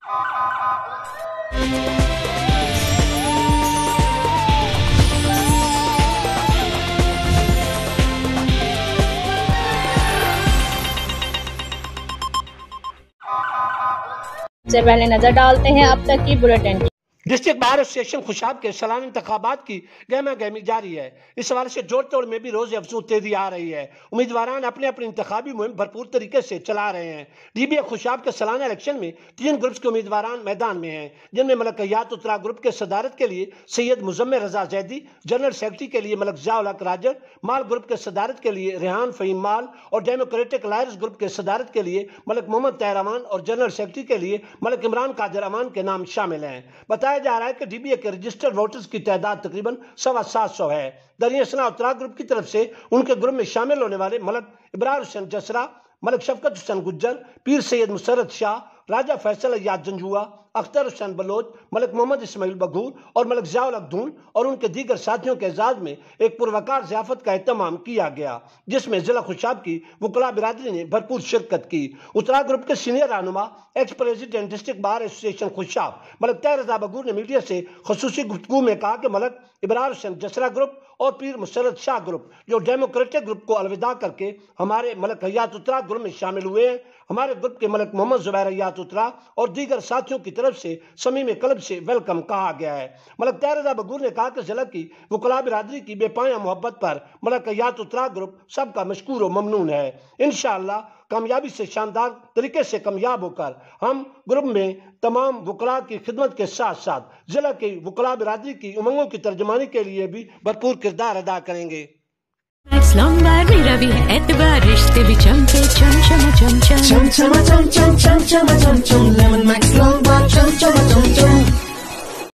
سے پہلے نظر ڈالتے ہیں اب تک کی بلیٹن کی۔ ڈسٹرکٹ بار ایسوسی ایشن خوشاب کے سالانہ انتخابات کی گہمہ گہمی جاری ہے۔ اس حوالے سے جوڑ توڑ میں بھی روز افزوں تیزی آ رہی ہے۔ امیدواران اپنے انتخابی مہم بھرپور طریقے سے چلا رہے ہیں۔ ڈی بی اے خوشاب کے سالانہ الیکشن میں 3 گروپس کے امیدواران میدان میں ہیں، جن میں ملک حیات اترا گروپ کے صدارت کے لیے سید مزمل رضا زیدی، جنرل سیکرٹری کے لیے ملک ضیاء الحق راجر، مال گروپ کے صدارت کے لیے ریحان فہیم مال اور ڈیموکریٹک لائرز گروپ کے صدارت کے لیے ملک محمد طاہر امان اور جنرل سیکرٹری کے لیے ملک عمران قادر امان کے نام شامل ہیں۔ بتایا جا رہا ہے کہ ڈی بی اے کے رجسٹرڈ ووٹرز کی تعداد تقریباً 750 ہے۔ دریا ثنا اترا گروپ کی طرف سے ان کے گروپ میں شامل ہونے والے ملک ابرار حسین جسرا، ملک شفقت حسین گجر، پیر سید مسرت شاہ، راجہ فیصل ایاد جنجوعہ، اختر حسین بلوچ، ملک محمد اسماعیل بگھور اور ملک ضیاء الحق دھون اور ان کے دیگر ساتھیوں کے اعزاز میں ایک پروقار ضیافت کا اہتمام کیا گیا، جس میں ضلع خوشاب کی وکلاء برادری نے بھرپور شرکت کی۔ اترا گروپ کے سینئر رہنما ایکس پریزیڈنٹ ڈسٹرکٹ بار ایسوسی ایشن خوشاب ملک طاہر رضا بگھور نے میڈیا سے خصوصی گفتگو میں کہا کہ ملک ابرار حسین جسرا گروپ اور پیر مسرت شاہ گروپ جو ڈیموکریٹک گروپ کو الوداع کر کے ہمارے ملک حیات اترا گروپ میں شامل ہوئے ہیں، ہمارے گروپ کے ملک محمد زبیر حیات اترا اور دیگر ساتھیوں کی طرف سے صمیم قلب سے ویلکم کہا گیا ہے۔ ملک طاہر رضا بگھور نے کہا کہ ضلع کی وکلاء برادری کی بے پایہ محبت پر ملک حیات اترا گروپ سب کا مشکور و ممنون ہے۔ انشاءاللہ کامیابی سے شاندار طریقے سے کامیاب ہو کر ہم گروپ میں تمام وکلاء کی خدمت کے ساتھ ساتھ ضلع کی وکلاء برادری کی امنگوں کی ترجمانی کے لیے بھی بھرپور کردار ادا کریں گے۔ میکس لومبارڈ میرا بھی ہے اعتبار، رشتے بھی چمکے cham cham cham cham cham cham cham cham cham cham cham cham lemon Max Lombard cham cham cham cham